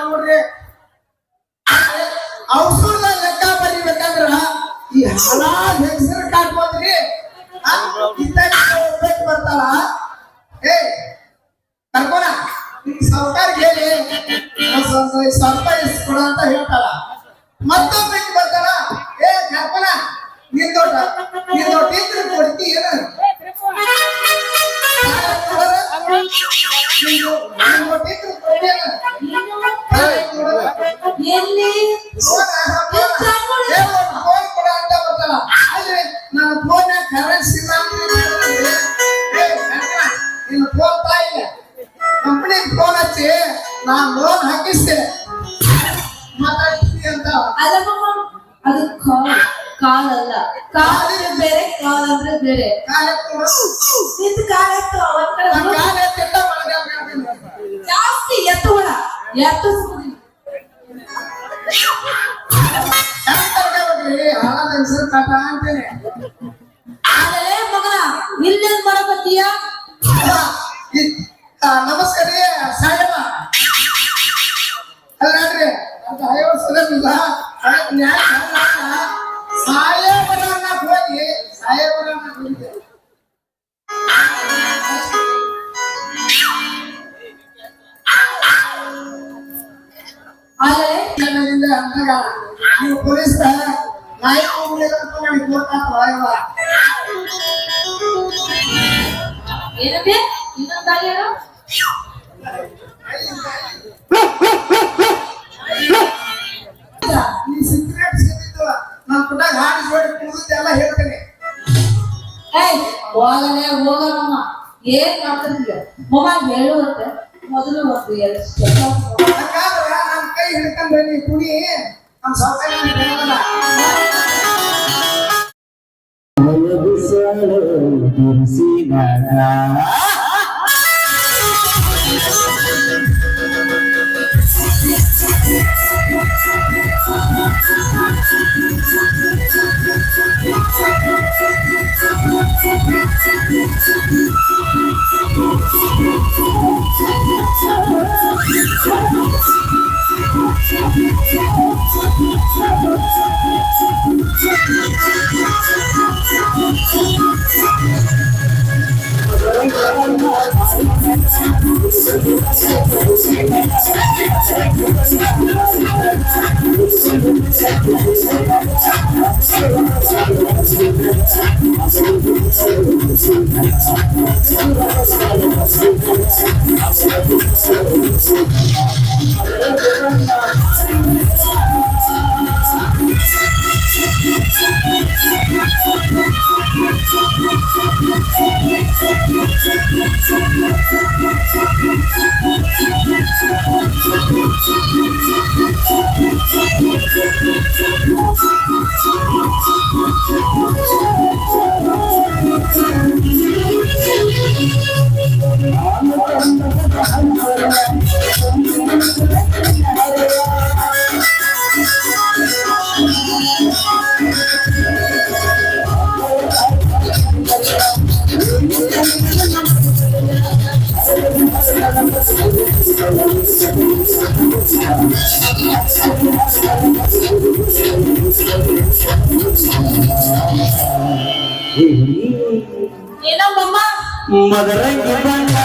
ನೋಡ್ರಿ ಔಷಧ ಲೆಕ್ಕ ಬರಿಬೇಕಂದ್ರ ಈ ಹಣ ಹೆಸರು ಕಾಟ್ಬೋದ್ರಿ ಬರ್ತಾಳ ಏ ಕರ್ಕೋಣ ಸರ್ಕಾರಕ್ಕೆ ಹೇಳಿ ಸ್ವಲ್ಪ ಕೊಡ ಅಂತ ಹೇಳ್ತಾಳ ಮತ್ತೊಬ್ಬ ಬರ್ತಾಳ ಏ ಕರ್ಕೋಣ ನಿಂದೊಡ್ಡ ಇದ್ರೆ ಕೊಡ್ತಿ ಏನು ಎಲ್ಲಿ ಫೋನ್ ಕೊಡ ಅಂತ ಬರ್ತಾಳ ಆದ್ರೆ ನನ್ನ ಫೋನ್ ಕರೆನ್ಸಿ ಇನ್ನು ಫೋನ್ ತಾಯಿಲ್ಲ ಕಂಪ್ನಿಗೆ ಫೋನ್ ಹಚ್ಚಿ ನಾನು ಲೋನ್ ಹಾಕಿಸ್ತೇನೆ ಮಾತಾಡ್ತೀನಿ ಅಂತ ಅದಮ್ಮ ಅದು ಕಾಲ್ ಅಲ್ಲ ಕಾಲ್ ಅಂದ್ರೆ ಬೇರೆ ಕಾಲ್ ಅಂದ್ರೆ ಬೇರೆ ನಿಂತು ಕಾಲ್ ಎತ್ತು ಅವನ್ ಕಡೆ ಜಾಸ್ತಿ ಎತ್ತುವಳ ಎತ್ತು ಆಮೇಲೆ ಮಗನ ಇಲ್ಲೇನ್ ಮಾಡಕತ್ತೀಯ ನಮಸ್ಕಾರ ರೀ ಸಾಹೇಬ ಅಲ್ಲಾಡ್ರಿ ಅಂತ ಐವತ್ತು ಸಲಮಿಲ್ಲ ಸಾಹೇಬರನ್ನ ಹೋಗಿ ಸಾಹೇಬರನ್ನ ಹೋಗಿದ್ದೆ ಆಮೇಲೆ ನನ್ನಿಂದ ಅಂದಾಗ ನೀವು ಪೊಲೀಸ್ ನಾಯಿ ನನಗೆ ಗೊತ್ತಾಗ್ತವ ಏನಂತೆ ಇನ್ನೊಂದಾಗಿ ಹೇಳು ಈ ಸಿಗರೇಟ್ ಸೇರಿದ್ದು ನನ್ನ ಪುಟ್ಟಾಗ ಹಾಡಿ ಜೋಡಿ ಕುಡಿದೆಲ್ಲ ಹೇಳ್ತೇನೆ ಏಯ್ ಹೋಗಲೇ ಹೋಗಮ್ಮ ಏನ್ ಮಾಡ್ತಿರ್ತೀಯ ಮೊಬೈಲ್ ಹೇಳುವಂತೆ ಮೊದಲು ಒಂದು ಎರಡು ಸ್ಟೆಪ್ ಹಂಗಾದ್ರೆ ನನ್ನ ಕೈ ಹಿಡ್ಕೊಂಡ್ರೆ ನೀ ಕುಡಿ ನಮ್ಮ ಸೌಕರ್ಯ ಏನೋ ಮಮ್ಮ ಮದರಂಗಿ ಬಣ್ಣ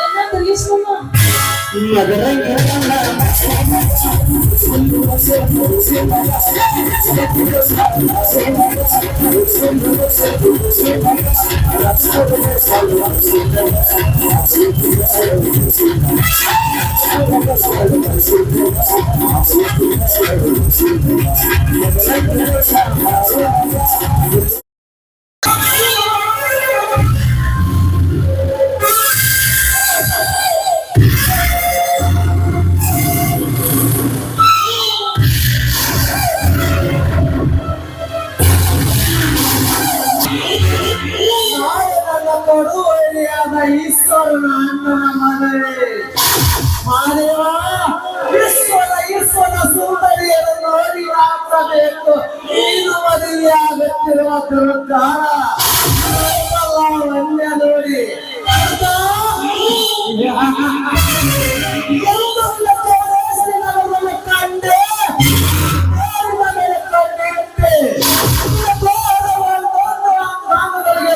ಏನಾದ್ರು ಲೀಸ್ಮಮ್ಮ? ಕೊಡುವಳಿಯಾದ ಈಶ್ವರನ ಅಣ್ಣನ ಮಗಳೇ ಮಾದೇವ, ಈಶ್ವರ ಸುಂದರಿಯನ್ನು ನೋಡಿ ಹಾಕಬೇಕು. ನೀನು ಮದುವೆಯಾಗುತ್ತಿರುವ ದುರ್ಗಾರ ಒಂದೇ ನೋಡಿ ಕಂಡೆ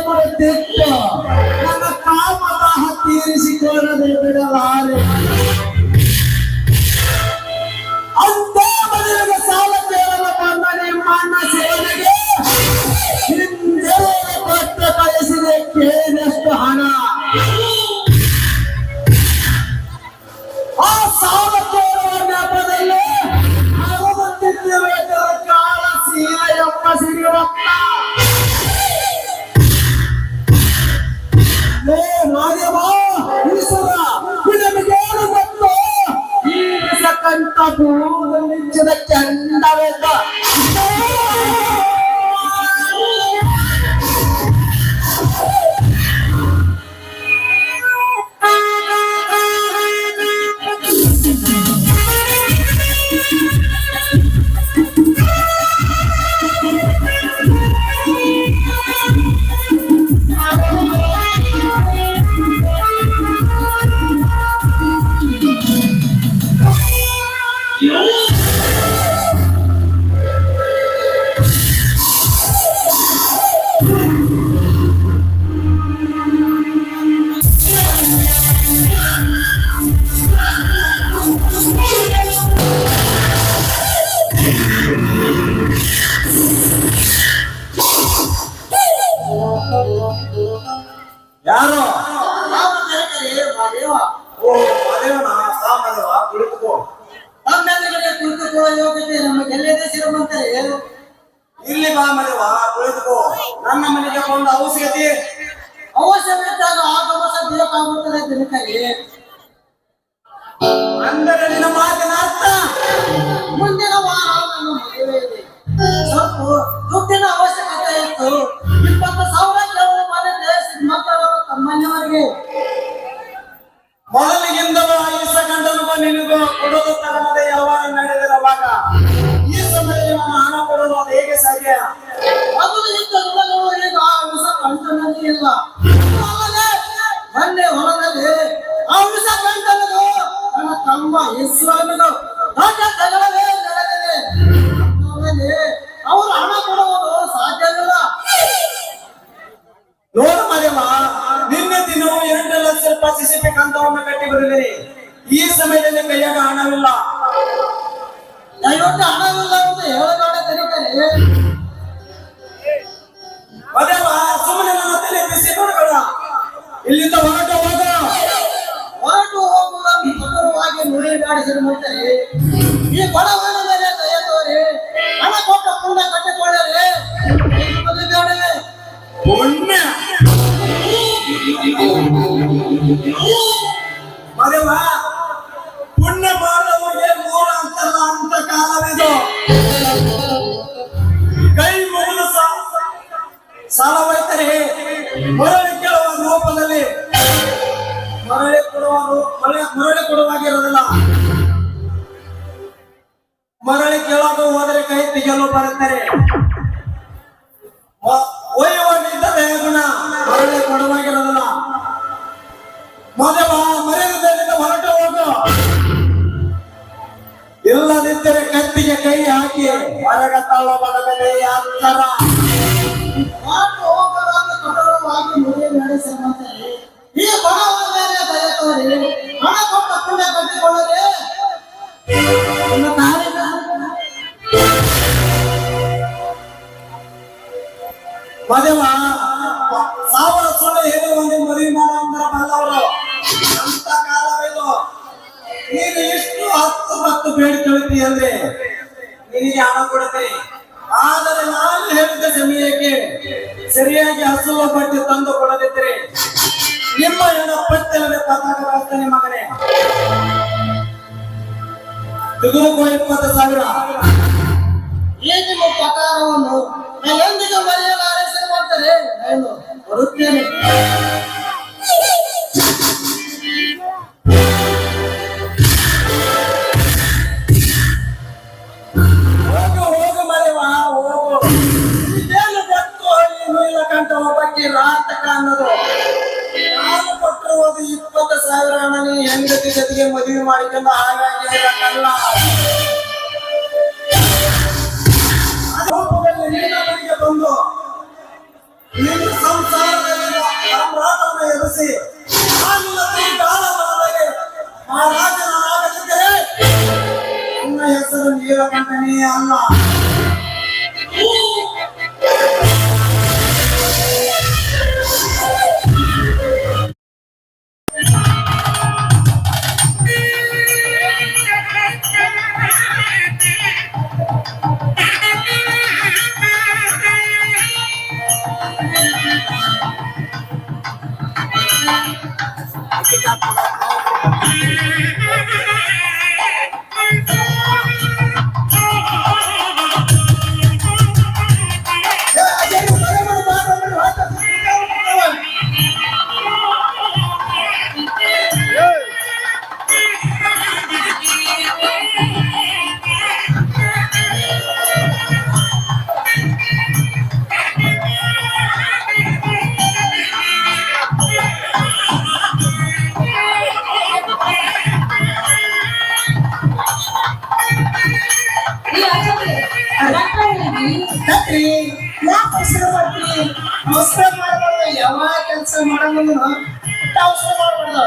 ಮರೆತಿತ್ತು. ನನ್ನ ಕಾಮದಾಹ ತೀರಿಸಿಕೊಳ್ಳದೆ ಬಿಡಲಾರೆ. ಅಂತ ಮದುವೆಗೆ ಸಾಲ ಕೇಳಲು ಬಂದ ನಿಮ್ಮ ಅಣ್ಣ ಸೇವೆಗೆ ಹಿಂದೆ ಕೊಟ್ಟ ಕಳಿಸಿದೆ. ಕೇಳಿದಷ್ಟು ಹಣ ಆ ಸಾಲ ಕೇಳುವ ನೆಪದಲ್ಲಿ ಆಗುತ್ತಿದ್ದೇವೆ. ಕಾಲ ಸೀಲ ಎಂಬ ಸಿರಿವತ್ತ ಮಾದೇವ ಈಶ್ವರ ನಿನಗೇನು ಗೊತ್ತು? ಈ ಕಂಠ ಭೂಮಿಂಚಿದ ಚಂಡವೆಂದ ಯಾರು? ಮಾದೇವ. ಓ ಮಾದೇವನ ಮಾದೇವ, ಕುಳಿತುಕೋ. ನಮ್ಮೆಲ್ಲರಿಗೆ ಕುಳಿತುಕೊಳ್ಳುವ ಯೋಗ್ಯತೆ ನಮಗೆಲ್ಲದೇ ಸಿರಮಂತರೆ. ಇಲ್ಲಿ ಬಾ ಮಾದೇವ, ಕುಳಿತುಕೋ. ನನ್ನ ಮನೆಗೆ ಬಂದ ಅವಶ್ಯಕತೆ ಅವಶ್ಯವಿದ್ದಾಗ ಆಗಮಸ ಬೇಕಾಗುತ್ತದೆ ದಿನಕರಿ. ಅಂದರೆ ನಿನ್ನ ಮಾತಿನ ಅರ್ಥ ಮುಂದಿನ ವಾರ ನನ್ನ ಮದುವೆ ಇದೆ. ಸ್ವಲ್ಪ ದುಡ್ಡಿನ ಅವಶ್ಯಕತೆ ಇತ್ತು. 20,000 ಕೇಳುವ ಮನೆಗೆ ಶ್ರೀಮಂತರವರ ತಮ್ಮನೆಯವರಿಗೆ. ಮೊದಲಿಗಿಂದಲೂ ಐಸ ಗಂಟಲು ನಿನಗೂ ಕೊಡೋದು ತಗಮದೆ ಯಾವಾಗ ನಡೆದಿರುವಾಗ ಈ ಸಮಯದಲ್ಲಿ ನಾನು ಹಣ ಕೊಡೋದು ಅದು ಹೇಗೆ ಸಾಧ್ಯ? ಮೊದಲು ಇದ್ದ ಋಣಗಳು ಈಗ ಆ ವಿಷ ಕಂಠನಲ್ಲಿ ಇಲ್ಲ. ಅಲ್ಲದೆ ಮೊನ್ನೆ ಹೊಲದಲ್ಲಿ ಆ ವಿಷ ಕಂಠನದು ನನ್ನ ತಮ್ಮ ಈಶ್ವರನಿಗೂ ದೊಡ್ಡ ಜಗಳವೇ ನಡೆದಿದೆ. ಆಮೇಲೆ ಅವರು ಹಣ ಕೊಡುವುದು ಸಾಧ್ಯವಿಲ್ಲ. ನೋಡು ಮಾದೇವ, ನಿನ್ನೆ ದಿನವೂ 2 ಲಕ್ಷ ರೂಪಾಯಿ ಸಿಸಿಪಿ ಕಂತವನ್ನು ಕಟ್ಟಿ ಬರುತ್ತೀನಿ. ಈ ಸಮಯದಲ್ಲಿ ಕೈಯಾಗ ಹಣವಿಲ್ಲ. ದಯವಿಟ್ಟು ಹಣವಿಲ್ಲ ಎಂದು ಹೇಳಬೇಡ ತನಿಖರಿ. ಮಾದೇವ, ಸುಮ್ಮನೆ ನನ್ನ ತಲೆ ಬಿಸಿ ನೋಡಬೇಡ. ಇಲ್ಲಿಂದ ಹೊರಟು ಹೋಗ. ಹೊರಟು ಹೋಗುವುದನ್ನು ಮಧುರವಾಗಿ ನುಡಿಗಾಡಿಸಿರುವಂತೆ ಈ ಬಡವನ ಮೇಲೆ ದಯ ತೋರಿ ಹಣ ಕೊಟ್ಟ ಪುಣ್ಯ ಕಟ್ಟಿಕೊಳ್ಳರೆ. ಬೇಡವೇ ಪುಣ್ಯ ಮಾದೇವ, ಪುಣ್ಯ ಮಾಡಿದವರಿಗೆ 3 ಅಂತಲ್ಲ ಅಂತ ಕಾಲವಿದು. ಕೈ ಮುಗಿದು ಸಾಲ ಹೋಯ್ತಾರೆ. ಮರಳಿ ಕೇಳುವ ರೂಪದಲ್ಲಿ ಮರಳಿ ಕೊಡುವಾಗಿರೋದಿಲ್ಲ. ಮರಳಿ ಕೇಳೋದು ಹೋದರೆ ಕೈ ತೆಗೆಯಲು ಬರುತ್ತಾರೆ. ಒಯ್ಯುವಾಗಿದ್ದರೆ ಗುಣ, ಮರಳಿ ಕೊಡುವಾಗಿರೋದಿಲ್ಲ. ಮಾದೇವ, ಮರ್ಯಾದೆಯಿಂದ ಹೊರಟು ಹೋಗು. ಇಲ್ಲದಿದ್ದರೆ ಕತ್ತಿಗೆ ಕೈ ಹಾಕಿ ಹೊರಗ ತಳ್ಳುವ ಮೇಲೆ ಅಂತರ ಈ ಬಡವರ ಮೇಲೆ ದಯ ತೋರಿ ಹಣ ಕೊಟ್ಟ ಪುಣ್ಯ ಕಟ್ಟಿಕೊಳ್ಳದೆ ಮದುವ ಸಾವಿರ ಸುಳ್ಳು ಹೇಳಿ ಒಂದು ಮದುವೆ ಮಾಡೋ ಅಂದ್ರೆ ಬಂದವರು ಅಂತ ಕಾಲವಿದು. ನೀನು ಇಷ್ಟು 10 ಬೇಡಿಕೊಳ್ಳುತ್ತಿ ಅಂದ್ರೆ ನಿನಗೆ ಹಣ ಕೊಡುತ್ತೆ. ಆದರೆ ನಾನು ಹೇಳಿದ ಸಮಯಕ್ಕೆ ಸರಿಯಾಗಿ ಹಸುವ ಬಟ್ಟೆ ತಂದು ಕೊಡದಿದ್ದರೆ ನಿಮ್ಮ ಹೆಣ ಪಟ್ಟೆಲ್ಲದೆ ಪತಾಕವಾಗ್ತಾನೆ ಮಗನೇ. ತೆಗೆದುಕೋ 20,000. ಈ ನಿಮ್ಮ ಪತಾಕವನ್ನು ಎಂದಿಗೂ ಮರೆಯಲಾರೆ ಶ್ರೀಮಂತರೇ. ನಾನು ಬರುತ್ತೇನೆ. ಹೋಗು ಮರೆವ ಹೋಗು. ಇದೇನು ಗೊತ್ತು ಈ ನೀಲಕಂಠ ಒಬ್ಬಕ್ಕೆ ರಾತಕ ಅನ್ನೋದು. ನಾನು ಕೊಟ್ಟಿರುವುದು 20,000 ಹಣ. ನೀ ಹೆಂಡತಿ ಜೊತೆಗೆ ಮದುವೆ ಮಾಡಿಕೊಂಡು ಹಾಗಾಗಿ ಇರಕ್ಕಲ್ಲ. ನೀರಿಗೆ ಬಂದು ನಿನ್ನ ಸಂಸಾರದಲ್ಲಿ ಸಾಮ್ರಾಟವನ್ನು ಎದುರಿಸಿ ಮಹಾರಾಜನಾಗದಿದ್ದರೆ ನನ್ನ ಹೆಸರು ನೀಲಕಂಠನೇ ಅಲ್ಲ. ಅವಸರ ಮಾಡಬಾರ್ದು. ಯಾವ ಕೆಲಸ ಮಾಡಂಗ ಅವಸರ ಮಾಡಬಾರ್ದು.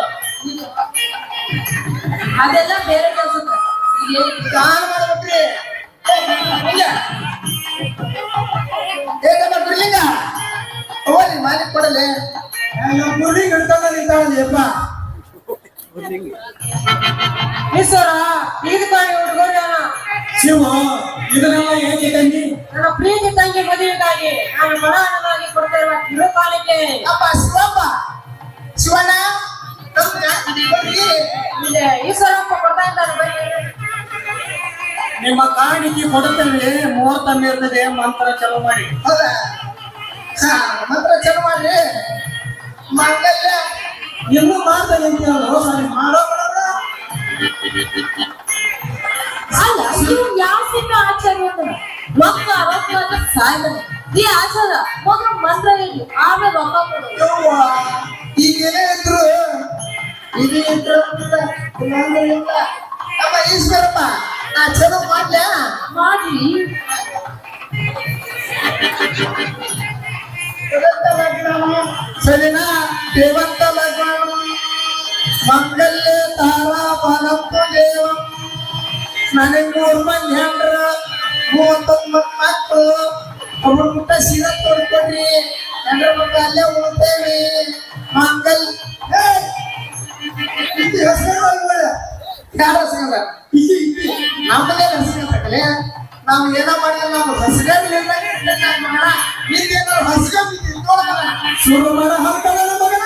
ಅದೆಲ್ಲ ಬೇರೆ ಕೆಲಸ ದಾನ ಮಾಡ್ಬೇಕ್ರಿ. ಬಿಡ್ಲಿಂಗ ಹೋಗಿ ಮಾಲಿಕ್ ಕೊಡಲಿ. ಮುರ್ಲಿಂಗ್ ಹಿಡ್ಕೊಂಡ ನಿಂತಾವಲ್ಲಪ್ಪ. ಈಶ್ವರ ಈಗ ತಾಯಿ ಹುಡುಗರ ಶಿವ ಇದನ್ನೆಲ್ಲ ಏಕೆ ತಂದಿ? ನನ್ನ ಪ್ರೀತಿ ತಂಗಿ ಮದುವೆಗಾಗಿ ನಾನು ಬಡವನಾಗಿ ಕೊಡ್ತಾ ಇರುವ ಕಿರುಕಾಲಿಕೆ. ಅಪ್ಪ ಶಿವಪ್ಪ ಶಿವಣ್ಣ ಇಲ್ಲಿ ಈಶ್ವರಪ್ಪ ಕೊಡ್ತಾ ಇದ್ದಾರೆ ಬನ್ನಿ. ನಿಮ್ಮ ಕಾಣಿಕೆ ಕೊಡುತ್ತೇವೆ. ಮುಹೂರ್ತ ಮೀರ್ತದೆ. ಮಂತ್ರ ಚಲೋ ಮಾಡಿ. ಹೌದಾ? ಮಂತ್ರ ಚಲೋ ಮಾಡ್ರಿ. ಮಂಗಲ್ಯ ಇನ್ನೂ ಮಾಡ್ತಾರೆ ಅಂತ ಮಾಡೋ ಅಲ್ಲ ಇವ್ ಯಾವ ಸಿಕ್ಕ ಆಚಾರ ರೊಕ್ಕ ರೊಕ್ಕ ಅಂತ ಸಾಯ್ತಾನೆ. ಈ ಆಚಾರ ಮೊದಲು ಮಂತ್ರ ಹೇಳಿ ಆಮೇಲೆ ರೊಕ್ಕ ಕೊಡು. ಈಗೇನೇ ಇದ್ರು ಇದೇ ಇದ್ರು ಅಮ್ಮ ಈಶ್ವರಪ್ಪ ನಾ ಚಲೋ ಮಾಡ್ಲ ಮಾಡ್ರಿ. ಸರಿನಾ? ದೇವಂತ ಲಗ್ನ ಮಂಗಲ್ಯ ತಾರಾ ಫಲಂತು ದೇವ. ನನಗೆ 3 ಮಂದಿ ಹೆಂಡ್ರ 39 ಮಕ್ಕಳು. ಅವ್ರ ಮುಟ್ಟ ಸೀರೆ ತೊಡ್ಕೊಡ್ರಿ. ಹೆಂಡ್ರ ಮುಟ್ಟ ಅಲ್ಲೇ ಉಳ್ತೇವೆ. ಮಂಗಲ್ ಯಾರ ಹಸ್ಕೊಂಡ ನಮ್ಮದೇ ಹಸ್ಕೊಂಡ್ರೆ ನಾವು ಏನೋ ಮಾಡಿದ್ರೆ ನಾವು ಹಸ್ಕೊಂಡಿಲ್ಲ. ಶುರು ಮಾಡ ಹಾಕ್ತಾನ ಮಗನ.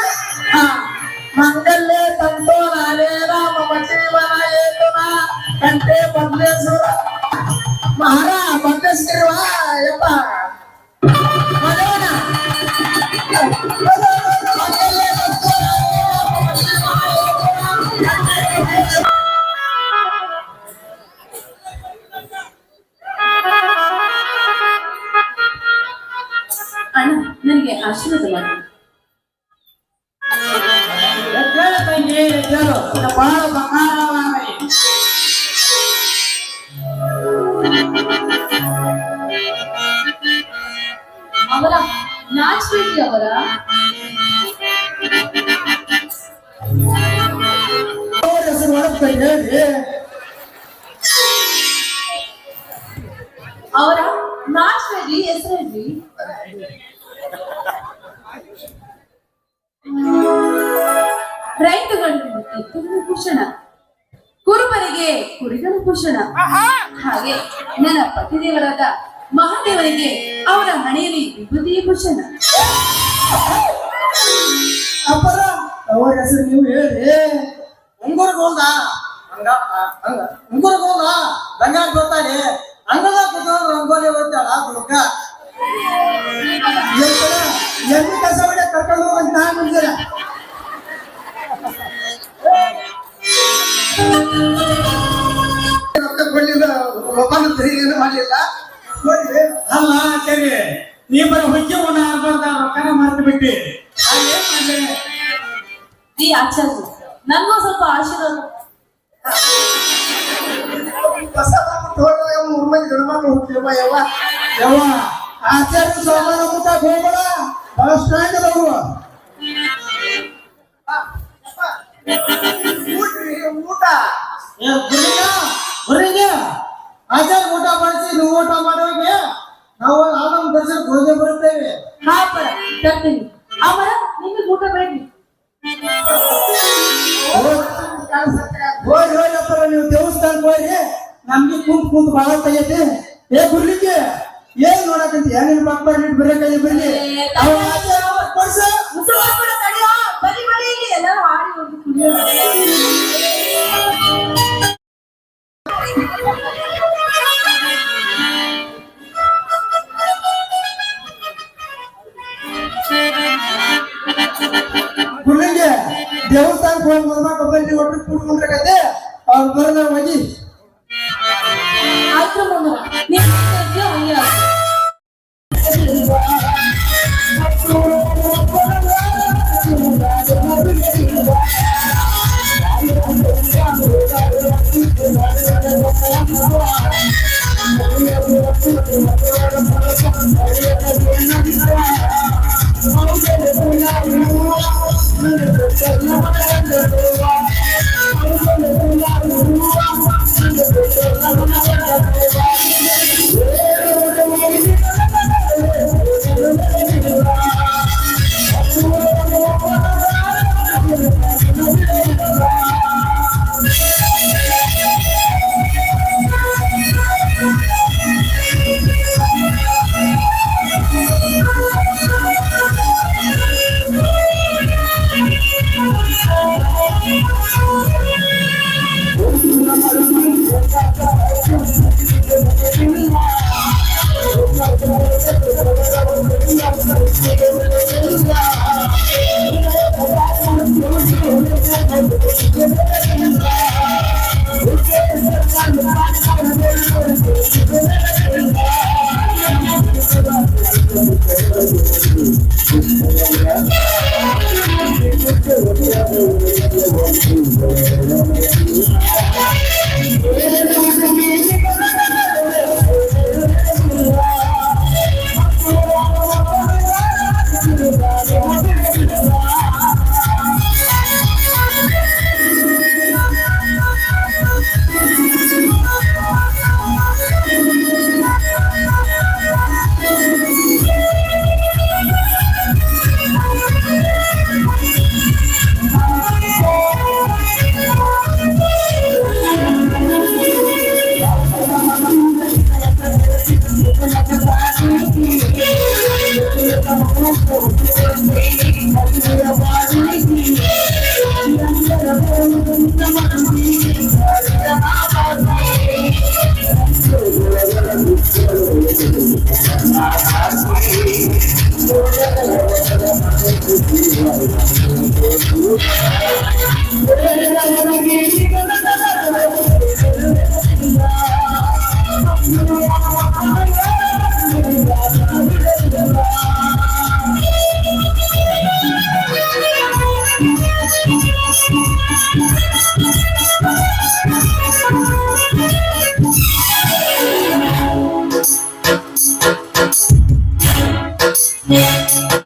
ಮಂಗಲ್ಯ ತಂತೋ ನಾರೇ ರಾಮ ಜೀವನ ಏತುನ ಕಂಟೆ ಬದಲೇಶ್ವರ ಮಹಾರ ಬದಲೇಶ್ವರ ಯಪ್ಪ ಮಗನ. ಮಂಗಲ್ಯ ತಂತೋ ಅಣ್ಣ ನನಗೆ ಆಶೀರ್ವಾದ ಮಾಡಿ. ತಂಗಿ ಬಹಳ ಬಂಗಾರ ಅವರ ನಾಚ್ಬೇಡ್ರಿ ಅವರ. ಅವ್ರ ಹೆಸರು ಹೊರಗೆ ಹೇಳಿ. ಅವರ ನಾಚ್ಬೇಡ್ರಿ, ಹೆಸರೇನ್ರಿ? ರೈತುಗಳು ಎತ್ತುಗಳ ಭೂಷಣ, ಕುರುಬರಿಗೆ ಕುರಿಗಳ ಭೂಷಣ, ಹಾಗೆ ನನ್ನ ಪತಿದೇವರಾದ ಮಹಾದೇವರಿಗೆ ಅವರ ಹಣೆಯಲ್ಲಿ ವಿಭೂತಿಯ ಭೂಷಣ. ಅಪ್ಪರ ಅವ್ರ ಹೆಸರು ನೀವು ಹೇಳಿ. ಉಂಗುರಗೋಲ್ದ ಉಂಗುರಗೋಲ್ದ ಗಂಗಾಳ ಗೊತ್ತಾಗಿ ಅಂಗದ ಕುತ್ಕೊಂಡು ರಂಗೋಲಿ ಹೋಗ್ತಾಳ ದುರ್ಗ. ಎಲ್ಲಿ ಕಸ ಹೊಡೆ ಕರ್ಕೊಂಡು ಹೋಗಂತ ನಾನು ಮುಂದಿರ. ರೊಕ್ಕ ಕೊಡ್ಲಿಲ್ಲ, ಒಬ್ಬನ ತೆರಿಗೆಯನ್ನು ಮಾಡಲಿಲ್ಲ. ನೋಡ್ರಿ ಅಲ್ಲ ಸರಿ, ನೀ ಬರೀ ಹುಚ್ಚಿ ಉಣ ಆಗ್ಬಾರ್ದ, ರೊಕ್ಕನ ಮರ್ತು ಬಿಟ್ಟಿ. ಏನ್ ಮಾಡ್ಲಿ? ಈ ಆಚಾರ್ಯ ನನ್ಗೂ ಸ್ವಲ್ಪ ಆಶೀರ್ವಾದ. ಕಸ ತೋಟದಾಗ 3 ಮಂದಿ ಗಣಮಕ್ಳು ಹುಟ್ಟಿರುವ ಯವ್ವ. ಯವ್ವ ಆಚಾರ್ಯ ಸೋಮವಾರ ಊಟ ಹೋಗೋಣ, ಬಸ್ ಸ್ಟ್ಯಾಂಡ್ ಅದಾವು. ಊಟ ಬರೀಗೆ ಆಚಾರ ಊಟ ಮಾಡಿಸಿ ನೀವು ಊಟ ಮಾಡೋಗೆ ನಾವು ಆನಂದ ದರ್ಶನಕ್ಕೆ ಹೋಗಿ ಬರುತ್ತೇವೆ. ಹಾ ಪರ ತರ್ತೀನಿ. ಅವರ ನಿಮಗೆ ಊಟ ಬೇಡ್ರಿ. ಹೋಗಿ ಹೋಗಪ್ಪ, ನೀವು ದೇವಸ್ಥಾನಕ್ಕೆ ಹೋಗಿ ನಮ್ಗೆ ಕುಂತ್ ಬಾಳ ತೆಗೈತಿ. ಏ ಗುರ್ಲಿಕ್ಕೆ ಏನ್ ನೋಡಕಂತ ಏನೇನು ಪಾಪ ಬರಕಲ್ಲಿ ಬರ್ಲಿ. ಅವ ಆಚಾರ ಕೊಡ್ಸ. ಮುಸಲ್ಮಾನ ತಡೆಯೋ, ಬರಿ ಬರಿ ಇಲ್ಲಿ ಎಲ್ಲರೂ ಆಡಿ ಹೋಗಿ ಕುಡಿಯೋಣ. ಗುರ್ಲಿಗೆ ದೇವಸ್ಥಾನಕ್ಕೆ ಹೋಗಿ ಮದ್ಮಕ್ಳು ಬಂದು ಒಟ್ಟು ಕೂಡ್ಕೊಂಡ್ರಕೈತೆ. ಅವ್ರು ಬರೋದ ಹೋಗಿ ಆಯ್ತು ಮಮ್ಮ, ನೀವು ಹಂಗೆ ಆಯ್ತು. Thank you.